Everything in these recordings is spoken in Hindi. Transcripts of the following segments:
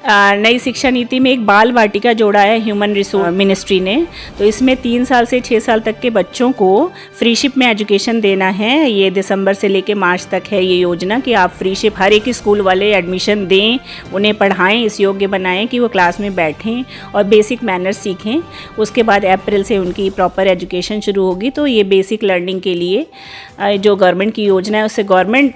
नई शिक्षा नीति में एक बाल वाटिका जोड़ा है ह्यूमन रिसोर्स मिनिस्ट्री ने। तो इसमें 3 साल से 6 साल तक के बच्चों को फ्रीशिप में एजुकेशन देना है। ये दिसंबर से लेके मार्च तक है ये योजना कि आप फ्रीशिप हर एक स्कूल वाले एडमिशन दें, उन्हें पढ़ाएं, इस योग्य बनाएं कि वो क्लास में बैठें और बेसिक मैनर्स सीखें। उसके बाद अप्रैल से उनकी प्रॉपर एजुकेशन शुरू होगी। तो ये बेसिक लर्निंग के लिए जो गवर्नमेंट की योजना है उससे गवर्नमेंट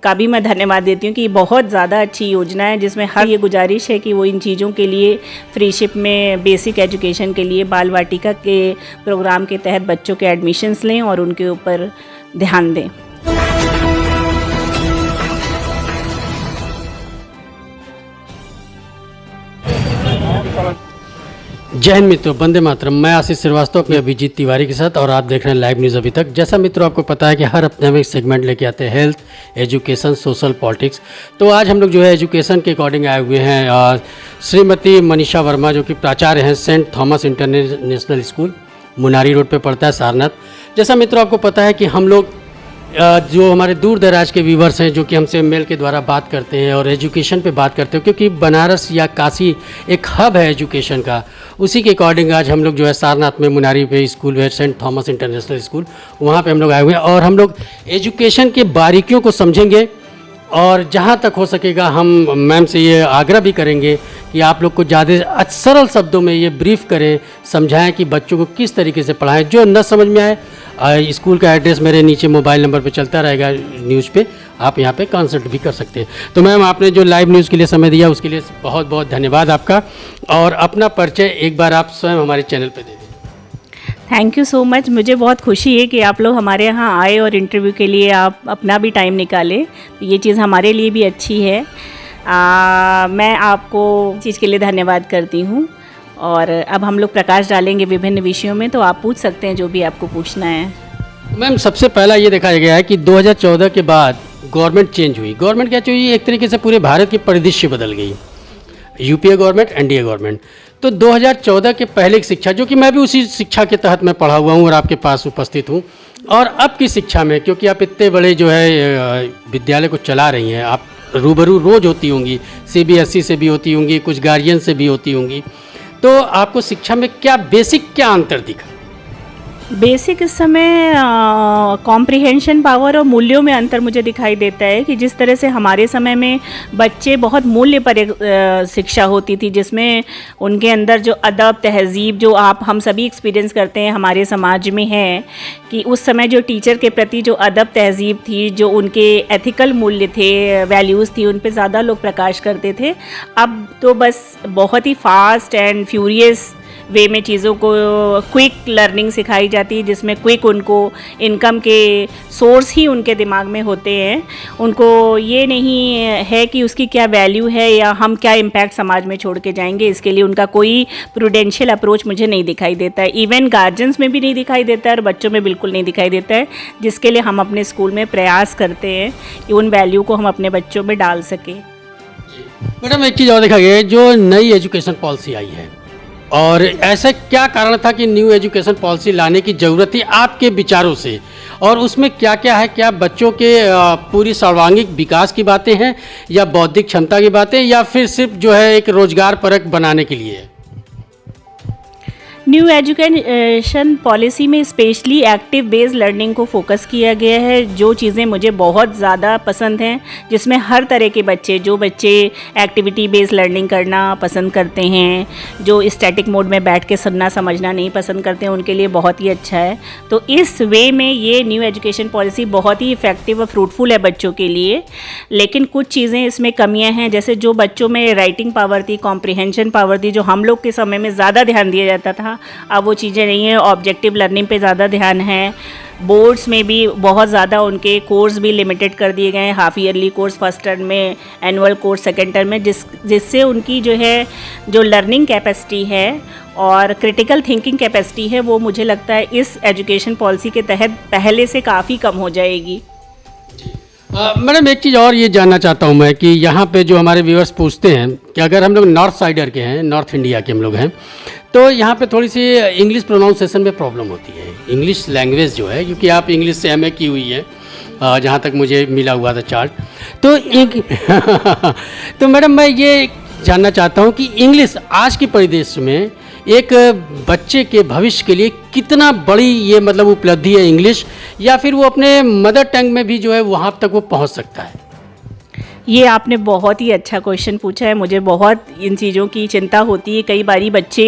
का भी मैं धन्यवाद देती हूँ कि बहुत ज़्यादा अच्छी योजना है, जिसमें हर ये गुजारिश है कि वो इन चीज़ों के लिए फ्रीशिप में बेसिक एजुकेशन के लिए बाल वाटिका के प्रोग्राम के तहत बच्चों के एडमिशन्स लें और उनके ऊपर ध्यान दें। जय हिंद मित्रों, वंदे मातरम। मैं आशीष श्रीवास्तव अपने अभिजीत तिवारी के साथ और आप देख रहे हैं लाइव न्यूज़ अभी तक। जैसा मित्रों आपको पता है कि हर हफ्ते हम एक सेगमेंट लेके आते हैं हेल्थ, एजुकेशन, सोशल, पॉलिटिक्स। तो आज हम लोग जो है एजुकेशन के अकॉर्डिंग आए हुए हैं श्रीमती मनीषा वर्मा, जो कि प्राचार्य हैं saint Thomas international school, Munari road पे पड़ता है, सारनाथ। जैसा मित्रों आपको पता है कि हम लोग जो हमारे दूर दराज के व्यूवर्स हैं जो कि हमसे मेल के द्वारा बात करते हैं और एजुकेशन पे बात करते हैं, क्योंकि बनारस या काशी एक हब है एजुकेशन का, उसी के अकॉर्डिंग आज हम लोग जो है सारनाथ में मुनारी पे स्कूल है सेंट थॉमस इंटरनेशनल स्कूल, वहाँ पे हम लोग आए हुए हैं और हम लोग एजुकेशन के बारीकियों को समझेंगे। और जहाँ तक हो सकेगा हम मैम से ये आग्रह भी करेंगे कि आप लोग को ज़्यादा सरल शब्दों में ये ब्रीफ करें, समझाएं कि बच्चों को किस तरीके से पढ़ाएं। जो न समझ में आए, स्कूल का एड्रेस मेरे नीचे मोबाइल नंबर पे चलता रहेगा न्यूज़ पे, आप यहाँ पे कंसल्ट भी कर सकते हैं। तो मैम, आपने जो लाइव न्यूज़ के लिए समय दिया उसके लिए बहुत बहुत धन्यवाद आपका। और अपना परिचय एक बार आप स्वयं हमारे चैनल पर दे दें। Thank you so much. मुझे बहुत खुशी है कि आप लोग हमारे यहाँ आए और इंटरव्यू के लिए आप अपना भी टाइम निकाले। ये चीज़ हमारे लिए भी अच्छी है। मैं आपको चीज़ के लिए धन्यवाद करती हूँ। और अब हम लोग प्रकाश डालेंगे विभिन्न विषयों में, तो आप पूछ सकते हैं जो भी आपको पूछना है। मैम, सबसे पहला ये देखा गया है कि 2014 के बाद गवर्नमेंट चेंज हुई। गवर्नमेंट क्या चाहिए, एक तरीके से पूरे भारत की परिदृश्य बदल गई। UPA government, NDA government. तो 2014 के पहले की शिक्षा, जो कि मैं भी उसी शिक्षा के तहत मैं पढ़ा हुआ हूँ और आपके पास उपस्थित हूँ, और अब की शिक्षा में, क्योंकि आप इतने बड़े जो है विद्यालय को चला रही हैं, आप रूबरू रोज़ होती होंगी, सीबीएसई से भी होती होंगी, कुछ गार्जियन से भी होती होंगी, तो आपको शिक्षा में क्या बेसिक क्या अंतर दिखा? बेसिक इस समय कॉम्प्रिहेंशन पावर और मूल्यों में अंतर मुझे दिखाई देता है कि जिस तरह से हमारे समय में बच्चे बहुत मूल्य पर शिक्षा होती थी, जिसमें उनके अंदर जो अदब, तहज़ीब, जो हम सभी एक्सपीरियंस करते हैं हमारे समाज में है, कि उस समय जो टीचर के प्रति जो अदब तहज़ीब थी, जो उनके एथिकल मूल्य थे, वैल्यूज़ थी, उन पे ज़्यादा लोग प्रकाश करते थे। अब तो बस बहुत ही फास्ट एंड फ्यूरियस वे में चीज़ों को क्विक लर्निंग सिखाई जाती है, जिसमें क्विक उनको इनकम के सोर्स ही उनके दिमाग में होते हैं। उनको ये नहीं है कि उसकी क्या वैल्यू है या हम क्या इम्पैक्ट समाज में छोड़ के जाएंगे। इसके लिए उनका कोई प्रूडेंशियल अप्रोच मुझे नहीं दिखाई देता है। इवन गार्जियंस में भी नहीं दिखाई देता है और बच्चों में बिल्कुल नहीं दिखाई देता है, जिसके लिए हम अपने स्कूल में प्रयास करते हैं कि उन वैल्यू को हम अपने बच्चों में डाल सकें। मैडम, एक चीज़ और देखा गया है, जो नई एजुकेशन पॉलिसी आई है, और ऐसा क्या कारण था कि न्यू एजुकेशन पॉलिसी लाने की ज़रूरत थी आपके विचारों से, और उसमें क्या क्या है? क्या बच्चों के पूरी सर्वांगीण विकास की बातें हैं, या बौद्धिक क्षमता की बातें, या फिर सिर्फ जो है एक रोजगार परक बनाने के लिए है? न्यू एजुकेशन पॉलिसी में स्पेशली एक्टिव बेस्ड लर्निंग को फोकस किया गया है, जो चीज़ें मुझे बहुत ज़्यादा पसंद हैं, जिसमें हर तरह के बच्चे, जो बच्चे एक्टिविटी बेस्ड लर्निंग करना पसंद करते हैं, जो स्टैटिक मोड में बैठ के सुनना समझना नहीं पसंद करते हैं, उनके लिए बहुत ही अच्छा है। तो इस वे में ये न्यू एजुकेशन पॉलिसी बहुत ही इफ़ेक्टिव और फ्रूटफुल है बच्चों के लिए। लेकिन कुछ चीज़ें इसमें कमियाँ हैं, जैसे जो बच्चों में राइटिंग पावर थी, कॉम्प्रिहेंशन पावर थी, जो हम लोग के समय में ज़्यादा ध्यान दिया जाता था, अब वो चीज़ें नहीं है। ऑब्जेक्टिव लर्निंग पे ज़्यादा ध्यान है। बोर्ड्स में भी बहुत ज़्यादा उनके कोर्स भी लिमिटेड कर दिए गए हैं, half yearly course first term में, एनुअल कोर्स सेकेंड टर्म में, जिससे उनकी जो है जो लर्निंग कैपेसिटी है और क्रिटिकल थिंकिंग कैपेसिटी है, वो मुझे लगता है इस एजुकेशन पॉलिसी के तहत पहले से काफ़ी कम हो जाएगी। मैडम, एक चीज़ और ये जानना चाहता हूँ मैं कि यहाँ पे जो हमारे व्यूअर्स पूछते हैं कि अगर हम लोग नॉर्थ साइडर के हैं, नॉर्थ इंडिया के हम लोग हैं, तो यहाँ पे थोड़ी सी इंग्लिश प्रोनाउंसिएशन में प्रॉब्लम होती है। इंग्लिश लैंग्वेज जो है, क्योंकि आप इंग्लिश से एमए की हुई है, जहाँ तक मुझे मिला हुआ था चार्ट, तो एक तो मैडम, मैं ये जानना चाहता हूँ कि इंग्लिश आज के परिदृश्य में एक बच्चे के भविष्य के लिए कितना बड़ी ये मतलब उपलब्धि है इंग्लिश, या फिर वो अपने मदर टंग में भी जो है वहाँ तक वो पहुँच सकता है? ये आपने बहुत ही अच्छा क्वेश्चन पूछा है। मुझे बहुत इन चीज़ों की चिंता होती है। कई बारी बच्चे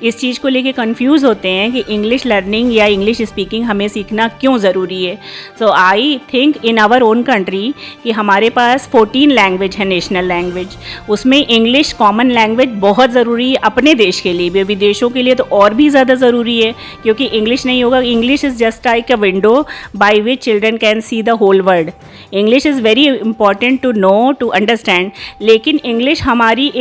इस चीज़ को लेके कंफ्यूज होते हैं कि इंग्लिश लर्निंग या इंग्लिश स्पीकिंग हमें सीखना क्यों ज़रूरी है। So I think in our own country कि हमारे पास 14 लैंग्वेज है, नेशनल लैंग्वेज, उसमें इंग्लिश कॉमन लैंग्वेज बहुत ज़रूरी है अपने देश के लिए भी, विदेशों के लिए तो और भी ज़्यादा ज़रूरी है, क्योंकि इंग्लिश नहीं होगा। English is just like a window by which children can see the whole world. English is very important to know, to understand, लेकिन इंग्लिश हमारी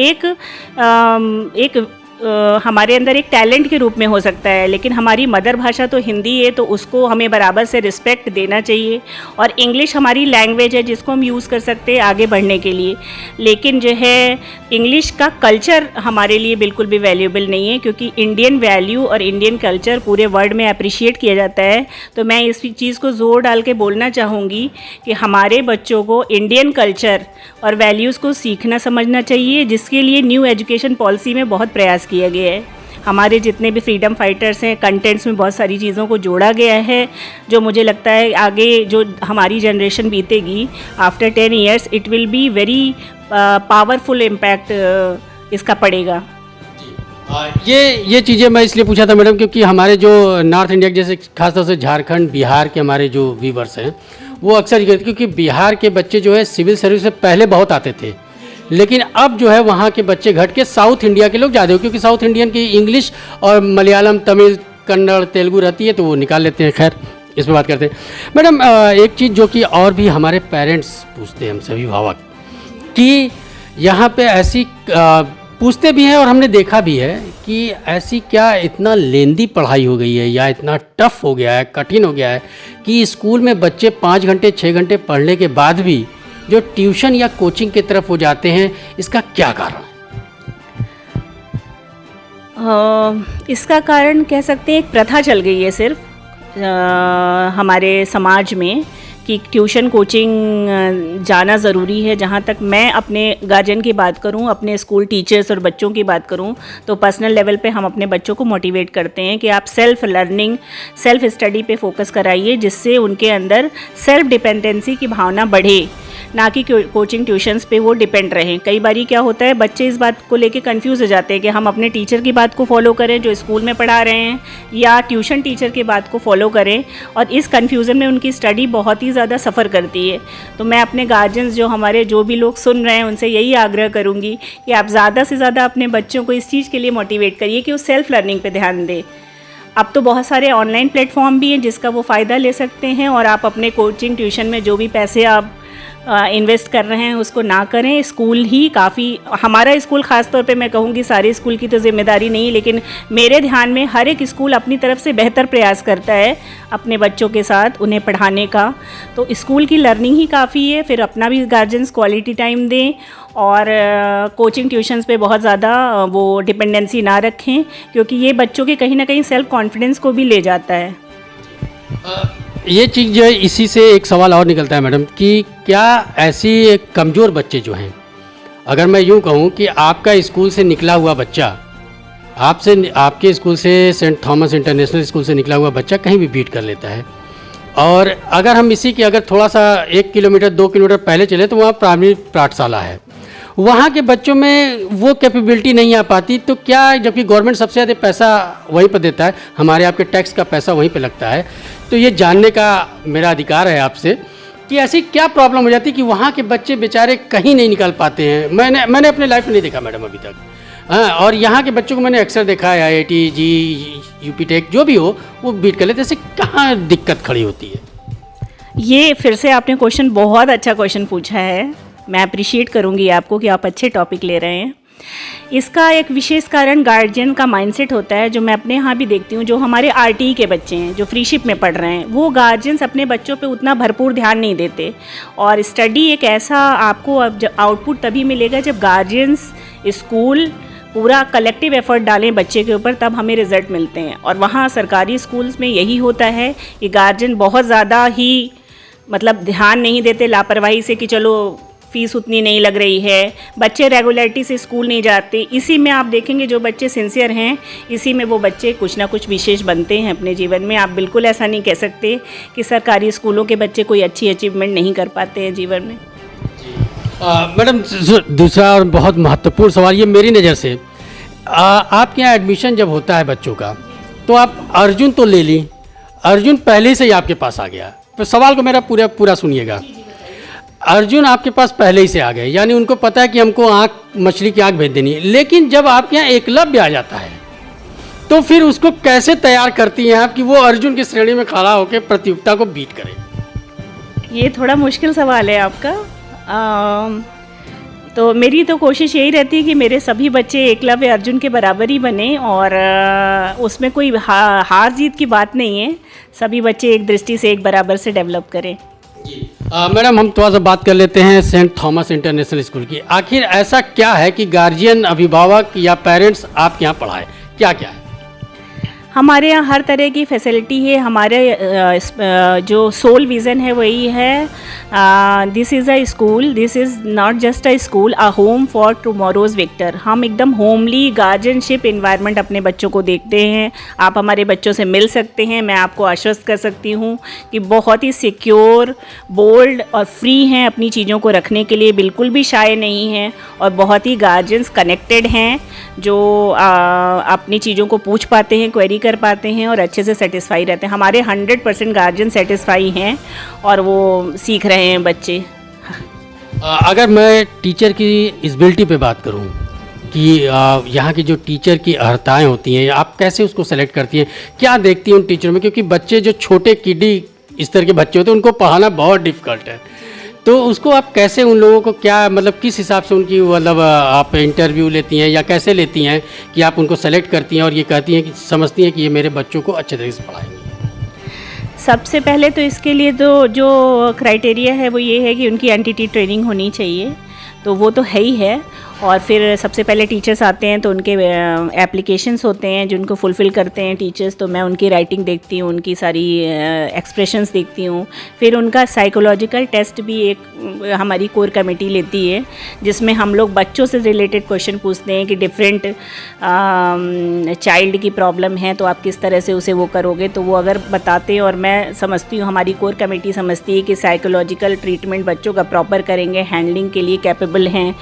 हमारे अंदर एक टैलेंट के रूप में हो सकता है, लेकिन हमारी मदर भाषा तो हिंदी है, तो उसको हमें बराबर से रिस्पेक्ट देना चाहिए। और इंग्लिश हमारी लैंग्वेज है जिसको हम यूज़ कर सकते हैं आगे बढ़ने के लिए, लेकिन जो है इंग्लिश का कल्चर हमारे लिए बिल्कुल भी वैल्यूएबल नहीं है, क्योंकि इंडियन वैल्यू और इंडियन कल्चर पूरे वर्ल्ड में अप्रिशिएट किया जाता है। तो मैं इस चीज़ को ज़ोर डाल के बोलना चाहूँगी कि हमारे बच्चों को इंडियन कल्चर और वैल्यूज़ को सीखना समझना चाहिए, जिसके लिए न्यू एजुकेशन पॉलिसी में बहुत प्रयास किया गया है। हमारे जितने भी फ्रीडम फाइटर्स हैं, कंटेंट्स में बहुत सारी चीज़ों को जोड़ा गया है, जो मुझे लगता है आगे जो हमारी जनरेशन बीतेगी after 10 years it will be very powerful impact इसका पड़ेगा। ये चीज़ें मैं इसलिए पूछा था मैडम, क्योंकि हमारे जो नॉर्थ इंडिया जैसे खासतौर से झारखंड, बिहार के हमारे जो व्यूवर्स हैं वो अक्सर ये कहते हैं, क्योंकि बिहार के बच्चे जो है सिविल सर्विस से पहले बहुत आते थे, लेकिन अब जो है वहाँ के बच्चे घट के साउथ इंडिया के लोग ज़्यादा हो, क्योंकि साउथ इंडियन की इंग्लिश और मलयालम, तमिल, कन्नड़, तेलुगु रहती है तो वो निकाल लेते हैं। खैर इस पर बात करते हैं। मैडम एक चीज़ जो कि और भी हमारे पेरेंट्स पूछते हैं, हम सभी भावक, कि यहाँ पे ऐसी पूछते भी हैं और हमने देखा भी है कि ऐसी क्या इतना लेंदी पढ़ाई हो गई है या इतना टफ हो गया है, कठिन हो गया है कि स्कूल में बच्चे 5 घंटे 6 घंटे पढ़ने के बाद भी जो ट्यूशन या कोचिंग की तरफ हो जाते हैं, इसका क्या कारण है? इसका कारण कह सकते हैं एक प्रथा चल गई है सिर्फ हमारे समाज में कि ट्यूशन कोचिंग जाना ज़रूरी है। जहाँ तक मैं अपने गार्जियन की बात करूँ, अपने स्कूल टीचर्स और बच्चों की बात करूँ, तो पर्सनल लेवल पे हम अपने बच्चों को मोटिवेट करते हैं कि आप सेल्फ लर्निंग, सेल्फ स्टडी पे फोकस कराइए, जिससे उनके अंदर सेल्फ डिपेंडेंसी की भावना बढ़े, ना कि कोचिंग ट्यूशन्स पे वो डिपेंड रहें। कई बारी क्या होता है, बच्चे इस बात को लेके कंफ्यूज हो जाते हैं कि हम अपने टीचर की बात को फॉलो करें जो स्कूल में पढ़ा रहे हैं, या ट्यूशन टीचर की बात को फॉलो करें, और इस कन्फ्यूज़न में उनकी स्टडी बहुत ही ज़्यादा सफ़र करती है। तो मैं अपने गार्जियंस जो भी लोग सुन रहे हैं उनसे यही आग्रह करूँगी कि आप ज़्यादा से ज़्यादा अपने बच्चों को इस चीज़ के लिए मोटिवेट करिए कि वो सेल्फ लर्निंग पर ध्यान दें। अब तो बहुत सारे ऑनलाइन प्लेटफॉर्म भी हैं जिसका वो फ़ायदा ले सकते हैं, और आप अपने कोचिंग ट्यूशन में जो भी पैसे आप इन्वेस्ट कर रहे हैं उसको ना करें। स्कूल ही काफ़ी, हमारा स्कूल ख़ास तौर पे मैं कहूँगी, सारे स्कूल की तो जिम्मेदारी नहीं, लेकिन मेरे ध्यान में हर एक स्कूल अपनी तरफ से बेहतर प्रयास करता है अपने बच्चों के साथ उन्हें पढ़ाने का। तो स्कूल की लर्निंग ही काफ़ी है, फिर अपना भी गार्जियंस क्वालिटी टाइम दें, और कोचिंग ट्यूशन्स पे बहुत ज़्यादा वो डिपेंडेंसी ना रखें, क्योंकि ये बच्चों के कहीं ना कहीं सेल्फ कॉन्फिडेंस को भी ले जाता है। ये चीज़ जो है, इसी से एक सवाल और निकलता है मैडम कि क्या ऐसी कमज़ोर बच्चे जो हैं, अगर मैं यूँ कहूँ कि आपका स्कूल से निकला हुआ बच्चा, आपके स्कूल से सेंट थॉमस इंटरनेशनल स्कूल से निकला हुआ बच्चा कहीं भी बीट कर लेता है, और अगर हम इसी की अगर थोड़ा सा 1 किलोमीटर 2 किलोमीटर पहले चले तो वहाँ प्राइमरी पाठशाला है, वहाँ के बच्चों में वो कैपेबिलिटी नहीं आ पाती, तो क्या, जबकि गवर्नमेंट सबसे ज़्यादा पैसा वहीं पर देता है, हमारे आपके टैक्स का पैसा वहीं पर लगता है, तो ये जानने का मेरा अधिकार है आपसे कि ऐसी क्या प्रॉब्लम हो जाती है कि वहाँ के बच्चे बेचारे कहीं नहीं निकल पाते हैं। मैंने अपने लाइफ में नहीं देखा मैडम अभी तक, हाँ, और यहाँ के बच्चों को मैंने अक्सर देखा है, IIT, यूपी टेक जो भी हो वो बीट कर लेते, ऐसे कहाँ दिक्कत खड़ी होती है? ये फिर से आपने क्वेश्चन, बहुत अच्छा क्वेश्चन पूछा है। मैं अप्रिशिएट करूँगी आपको कि आप अच्छे टॉपिक ले रहे हैं। इसका एक विशेष कारण गार्जियन का माइंडसेट होता है, जो मैं अपने यहाँ भी देखती हूँ। जो हमारे RTE के बच्चे हैं जो फ्रीशिप में पढ़ रहे हैं, वो गार्जियंस अपने बच्चों पे उतना भरपूर ध्यान नहीं देते, और स्टडी एक ऐसा आपको अब आउटपुट तभी मिलेगा जब गार्जियंस, स्कूल पूरा कलेक्टिव एफर्ट डालें बच्चे के ऊपर, तब हमें रिजल्ट मिलते हैं। और वहाँ सरकारी स्कूल्स में यही होता है कि गार्जियन बहुत ज़्यादा ही मतलब ध्यान नहीं देते, लापरवाही से कि चलो फीस उतनी नहीं लग रही है, बच्चे रेगुलरिटी से स्कूल नहीं जाते। इसी में आप देखेंगे जो बच्चे सिंसियर हैं, इसी में वो बच्चे कुछ ना कुछ विशेष बनते हैं अपने जीवन में। आप बिल्कुल ऐसा नहीं कह सकते कि सरकारी स्कूलों के बच्चे कोई अच्छी अचीवमेंट नहीं कर पाते हैं जीवन में। मैडम, दूसरा और बहुत महत्वपूर्ण सवाल ये मेरी नज़र से, आपके यहाँ एडमिशन जब होता है बच्चों का, तो आप अर्जुन तो ले ली, अर्जुन पहले से ही आपके पास आ गया, तो सवाल को मेरा पूरा सुनिएगा। अर्जुन आपके पास पहले ही से आ गए, यानी उनको पता है कि हमको मछली की आँख भेज देनी है। लेकिन जब आपके यहाँ एकलव्य आ जाता है तो फिर उसको कैसे तैयार करती हैं आप कि वो अर्जुन की श्रेणी में खड़ा होकर प्रतियोगिता को बीट करे? ये थोड़ा मुश्किल सवाल है आपका। तो मेरी तो कोशिश यही रहती है कि मेरे सभी बच्चे एकलव्य अर्जुन के बराबर ही बने, और उसमें कोई हार जीत की बात नहीं है। सभी बच्चे एक दृष्टि से एक बराबर से डेवलप करें। मैडम, हम थोड़ा सा बात कर लेते हैं सेंट थॉमस इंटरनेशनल स्कूल की। आखिर ऐसा क्या है कि गार्जियन, अभिभावक या पेरेंट्स आपके यहाँ पढ़ाए, क्या क्या है? हमारे यहाँ हर तरह की फैसिलिटी है। हमारे जो सोल विज़न है वही है, this is a school, this is not just a school, a home for tomorrow's victor. हम एकदम होमली गार्जियनशिप इन्वायरमेंट अपने बच्चों को देखते हैं। आप हमारे बच्चों से मिल सकते हैं। मैं आपको आश्वस्त कर सकती हूँ कि बहुत ही सिक्योर, बोल्ड और फ्री हैं अपनी चीज़ों को रखने के लिए, बिल्कुल भी शाय नहीं हैं, और बहुत ही गार्जियंस कनेक्टेड हैं जो अपनी चीज़ों को पूछ पाते हैं, क्वेरी कर पाते हैं और अच्छे से सेटिस्फाई रहते हैं। हमारे 100% गार्जियन सेटिस्फाई हैं और वो सीख रहे हैं बच्चे। अगर मैं टीचर की एबिलिटी पे बात करूं कि यहाँ की जो टीचर की अर्हताएँ होती हैं, आप कैसे उसको सेलेक्ट करती हैं, क्या देखती हैं उन टीचरों में? क्योंकि बच्चे जो छोटे किडी इस तरह के बच्चे होते हैं उनको पढ़ाना बहुत डिफ़िकल्ट है, तो उसको आप कैसे, उन लोगों को क्या मतलब किस हिसाब से उनकी मतलब आप इंटरव्यू लेती हैं या कैसे लेती हैं कि आप उनको सेलेक्ट करती हैं और ये कहती हैं कि समझती हैं कि ये मेरे बच्चों को अच्छे तरीके से पढ़ाएंगे? सबसे पहले तो इसके लिए तो जो क्राइटेरिया है वो ये है कि उनकी एंटिटी ट्रेनिंग होनी चाहिए, तो वो तो है ही है। और फिर सबसे पहले टीचर्स आते हैं तो उनके एप्लीकेशंस होते हैं जिनको फुलफ़िल करते हैं टीचर्स, तो मैं उनकी राइटिंग देखती हूँ, उनकी सारी एक्सप्रेशंस देखती हूँ। फिर उनका साइकोलॉजिकल टेस्ट भी एक हमारी कोर कमेटी लेती है, जिसमें हम लोग बच्चों से रिलेटेड क्वेश्चन पूछते हैं कि डिफरेंट चाइल्ड की प्रॉब्लम है तो आप किस तरह से उसे वो करोगे, तो वो अगर बताते हैं और मैं समझती हूँ, हमारी कोर कमेटी समझती है कि साइकोलॉजिकल ट्रीटमेंट बच्चों का प्रॉपर करेंगे, हैंडलिंग के लिए कैपेबल हैं,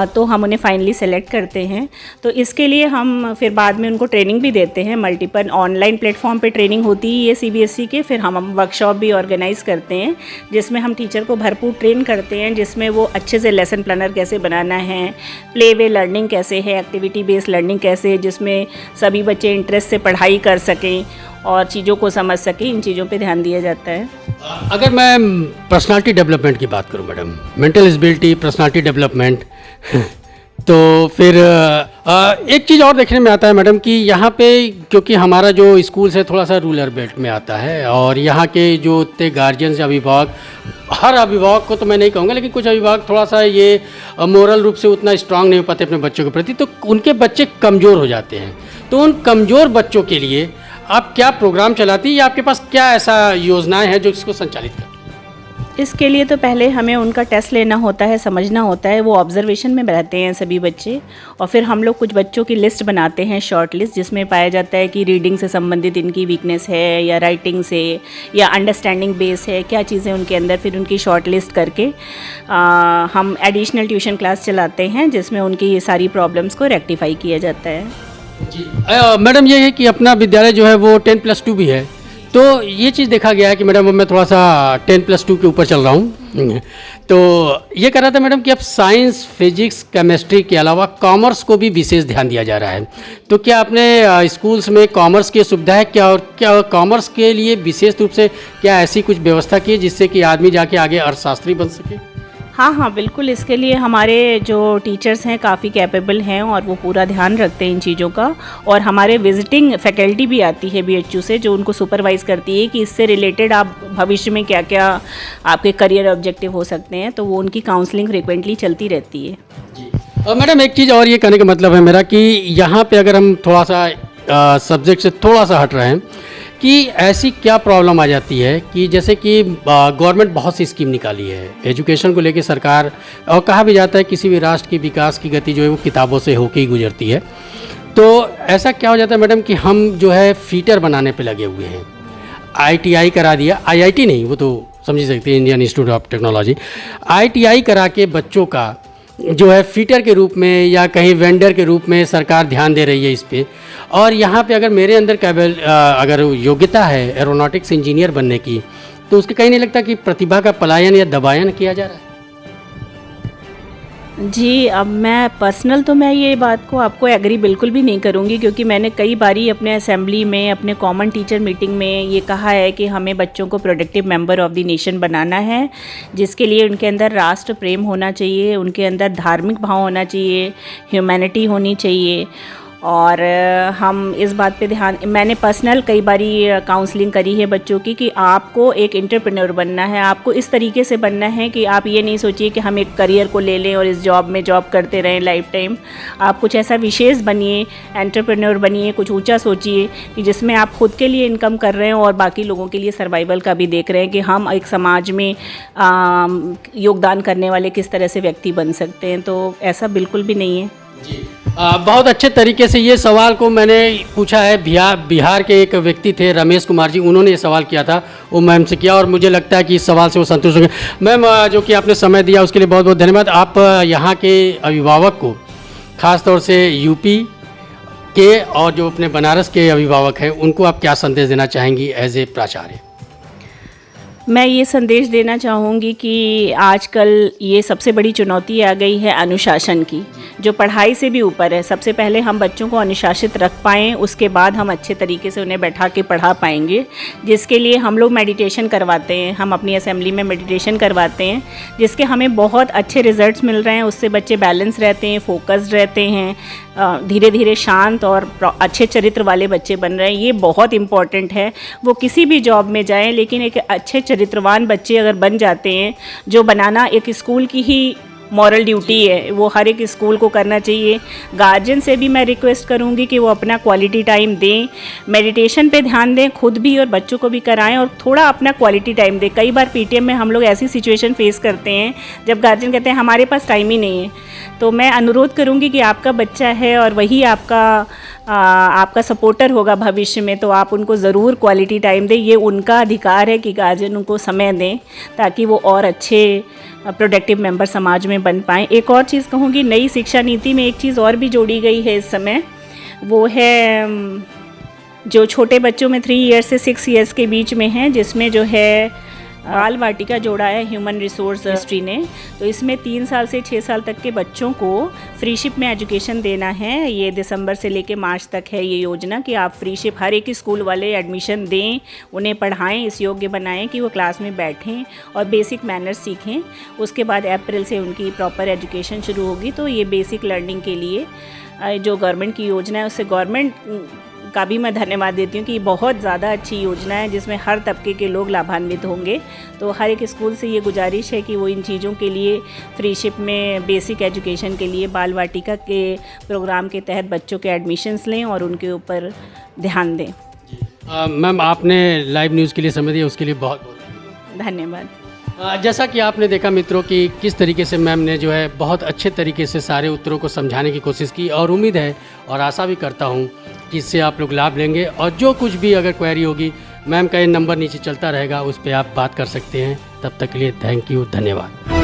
तो हम उन्हें फाइनली सेलेक्ट करते हैं। तो इसके लिए हम फिर बाद में उनको ट्रेनिंग भी देते हैं। मल्टीपल ऑनलाइन प्लेटफॉर्म पे ट्रेनिंग होती है CBSE के। फिर हम वर्कशॉप भी ऑर्गेनाइज़ करते हैं जिसमें हम टीचर को भरपूर ट्रेन करते हैं, जिसमें वो अच्छे से लेसन प्लानर कैसे बनाना है, प्ले वे लर्निंग कैसे है, एक्टिविटी बेस्ड लर्निंग कैसे है, जिसमें सभी बच्चे इंटरेस्ट से पढ़ाई कर सकें और चीज़ों को समझ सकें। इन चीज़ों पे ध्यान दिया जाता है। अगर मैं पर्सनालिटी डेवलपमेंट की बात करूं madam, mental ability, personality development, तो फिर एक चीज़ और देखने में आता है मैडम कि यहाँ पे क्योंकि हमारा जो स्कूल है थोड़ा सा रूरल बेल्ट में आता है और यहाँ के जो इतने गार्जियंस या अभिभावक, हर अभिभावक को तो मैं नहीं कहूँगा, लेकिन कुछ अभिभावक थोड़ा सा ये मोरल रूप से उतना स्ट्रांग नहीं हो पाते अपने बच्चों के प्रति, तो उनके बच्चे कमज़ोर हो जाते हैं। तो उन कमज़ोर बच्चों के लिए आप क्या प्रोग्राम चलाती हैं या आपके पास क्या ऐसा योजनाएं हैं जो इसको संचालित करती हैं? इसके लिए तो पहले हमें उनका टेस्ट लेना होता है, समझना होता है, वो ऑब्जर्वेशन में रहते हैं सभी बच्चे, और फिर हम लोग कुछ बच्चों की लिस्ट बनाते हैं, शॉर्ट लिस्ट, जिसमें पाया जाता है कि रीडिंग से संबंधित इनकी वीकनेस है या राइटिंग से या अंडरस्टैंडिंग बेस है, क्या चीज़ें उनके अंदर, फिर उनकी शॉर्ट लिस्ट करके हम एडिशनल ट्यूशन क्लास चलाते हैं जिसमें उनकी ये सारी प्रॉब्लम्स को रेक्टिफाई किया जाता है। जी मैडम, ये है कि अपना विद्यालय जो है वो 10+2 भी है, तो ये चीज़ देखा गया है कि मैडम मैं थोड़ा सा 10+2 के ऊपर चल रहा हूँ, तो ये कह रहा था मैडम कि अब साइंस, फिजिक्स, केमिस्ट्री के अलावा कॉमर्स को भी विशेष ध्यान दिया जा रहा है, तो क्या अपने स्कूल्स में कॉमर्स की सुविधा है क्या, और क्या कॉमर्स के लिए विशेष रूप से क्या ऐसी कुछ व्यवस्था की है जिससे कि आदमी जाके आगे अर्थशास्त्री बन सके? हाँ, बिल्कुल। इसके लिए हमारे जो टीचर्स हैं काफ़ी कैपेबल हैं और वो पूरा ध्यान रखते हैं इन चीज़ों का, और हमारे विजिटिंग फैकल्टी भी आती है BHU से जो उनको सुपरवाइज़ करती है कि इससे रिलेटेड आप भविष्य में क्या क्या आपके करियर ऑब्जेक्टिव हो सकते हैं, तो वो उनकी काउंसलिंग फ्रिक्वेंटली चलती रहती है। जी और मैडम एक चीज़ और ये कहने का मतलब है मेरा कि यहाँ पे अगर हम थोड़ा सा सब्जेक्ट से थोड़ा सा हट रहे हैं कि ऐसी क्या प्रॉब्लम आ जाती है कि जैसे कि गवर्नमेंट बहुत सी स्कीम निकाली है एजुकेशन को लेके सरकार, और कहा भी जाता है किसी भी राष्ट्र की विकास की गति जो है वो किताबों से होके ही गुजरती है। तो ऐसा क्या हो जाता है मैडम कि हम जो है फीटर बनाने पे लगे हुए हैं, ITI करा दिया, IIT नहीं, वो तो समझ सकते हैं, Indian institute of technology, ITI करा के बच्चों का जो है फीटर के रूप में या कहीं वेंडर के रूप में सरकार ध्यान दे रही है इस पे। और यहाँ पे अगर मेरे अंदर अगर योग्यता है एरोनॉटिक्स इंजीनियर बनने की, तो उसके कहीं नहीं लगता कि प्रतिभा का पलायन या दबायन किया जा रहा है? जी, अब मैं पर्सनल तो मैं ये बात को आपको एग्री बिल्कुल भी नहीं करूँगी, क्योंकि मैंने कई बारी अपने असेंबली में, अपने कॉमन टीचर मीटिंग में ये कहा है कि हमें बच्चों को productive member of the nation बनाना है, जिसके लिए उनके अंदर राष्ट्र प्रेम होना चाहिए, उनके अंदर धार्मिक भाव होना चाहिए, ह्यूमैनिटी होनी चाहिए। और हम इस बात पे ध्यान, मैंने पर्सनल कई बारी काउंसलिंग करी है बच्चों की कि आपको एक एंटरप्रेन्योर बनना है, आपको इस तरीके से बनना है कि आप ये नहीं सोचिए कि हम एक करियर को ले लें और इस जॉब में जॉब करते रहें लाइफ टाइम। आप कुछ ऐसा विशेष बनिए, एंटरप्रेन्योर बनिए, कुछ ऊंचा सोचिए कि जिसमें आप खुद के लिए इनकम कर रहे हैं और बाकी लोगों के लिए सर्वाइवल का भी देख रहे हैं कि हम एक समाज में योगदान करने वाले किस तरह से व्यक्ति बन सकते हैं। तो ऐसा बिल्कुल भी नहीं है जी। बहुत अच्छे तरीके से ये सवाल को मैंने पूछा है। बिहार के एक व्यक्ति थे रमेश कुमार जी, उन्होंने ये सवाल किया था, वो मैम से किया, और मुझे लगता है कि इस सवाल से वो संतुष्ट हो गए। मैम, जो कि आपने समय दिया उसके लिए बहुत बहुत धन्यवाद। आप यहाँ के अभिभावक को, ख़ास तौर से यूपी के और जो अपने बनारस के अभिभावक हैं, उनको आप क्या संदेश देना चाहेंगी एज ए प्राचार्य? मैं ये संदेश देना चाहूँगी कि आजकल ये सबसे बड़ी चुनौती आ गई है अनुशासन की, जो पढ़ाई से भी ऊपर है। सबसे पहले हम बच्चों को अनुशासित रख पाएँ, उसके बाद हम अच्छे तरीके से उन्हें बैठा के पढ़ा पाएंगे, जिसके लिए हम लोग मेडिटेशन करवाते हैं, हम अपनी असेंबली में मेडिटेशन करवाते हैं, जिसके हमें बहुत अच्छे रिजल्ट्स मिल रहे हैं। उससे बच्चे बैलेंस रहते हैं, फोकस्ड रहते हैं, धीरे धीरे शांत और अच्छे चरित्र वाले बच्चे बन रहे हैं। ये बहुत इम्पॉर्टेंट है। वो किसी भी जॉब में जाएं, लेकिन एक अच्छे चरित्रवान बच्चे अगर बन जाते हैं, जो बनाना एक स्कूल की ही मॉरल ड्यूटी है, वो हर एक स्कूल को करना चाहिए। गार्जियन से भी मैं रिक्वेस्ट करूंगी कि वो अपना क्वालिटी टाइम दें, मेडिटेशन पे ध्यान दें, खुद भी और बच्चों को भी कराएं, और थोड़ा अपना क्वालिटी टाइम दें। कई बार पीटीएम में हम लोग ऐसी सिचुएशन फेस करते हैं जब गार्जियन कहते हैं हमारे पास टाइम ही नहीं है। तो मैं अनुरोध करूंगी कि आपका बच्चा है और वही आपका सपोर्टर होगा भविष्य में, तो आप उनको ज़रूर क्वालिटी टाइम दें। ये उनका अधिकार है कि गार्जियन उनको समय दें, ताकि वो और अच्छे प्रोडक्टिव मेंबर समाज में बन पाएँ। एक और चीज़ कहूँगी, नई शिक्षा नीति में एक चीज़ और भी जोड़ी गई है इस समय, वो है जो छोटे बच्चों में 3 ईयर्स से 6 ईयर्स के बीच में है, जिसमें जो है बाल वाटिका जोड़ा है ह्यूमन रिसोर्स मिनिस्ट्री ने। तो इसमें 3 साल से 6 साल तक के बच्चों को फ्रीशिप में एजुकेशन देना है। ये दिसंबर से लेके मार्च तक है ये योजना कि आप फ्रीशिप हर एक स्कूल वाले एडमिशन दें, उन्हें पढ़ाएं, इस योग्य बनाएं कि वो क्लास में बैठें और बेसिक मैनर्स सीखें। उसके बाद अप्रैल से उनकी प्रॉपर एजुकेशन शुरू होगी। तो ये बेसिक लर्निंग के लिए जो गवर्नमेंट की योजना है, उससे गवर्नमेंट का भी मैं धन्यवाद देती हूँ कि बहुत ज़्यादा अच्छी योजना है, जिसमें हर तबके के लोग लाभान्वित होंगे। तो हर एक स्कूल से ये गुजारिश है कि वो इन चीज़ों के लिए फ्रीशिप में बेसिक एजुकेशन के लिए बाल वाटिका के प्रोग्राम के तहत बच्चों के एडमिशन्स लें और उनके ऊपर ध्यान दें। मैम, आपने लाइव न्यूज़ के लिए समय दिया, उसके लिए बहुत बहुत धन्यवाद। जैसा कि आपने देखा मित्रों कि किस तरीके से मैम ने जो है बहुत अच्छे तरीके से सारे उत्तरों को समझाने की कोशिश की, और उम्मीद है और आशा भी करता हूँ कि इससे आप लोग लाभ लेंगे। और जो कुछ भी अगर क्वेरी होगी, मैम का ये नंबर नीचे चलता रहेगा, उस पर आप बात कर सकते हैं। तब तक के लिए थैंक यू, धन्यवाद।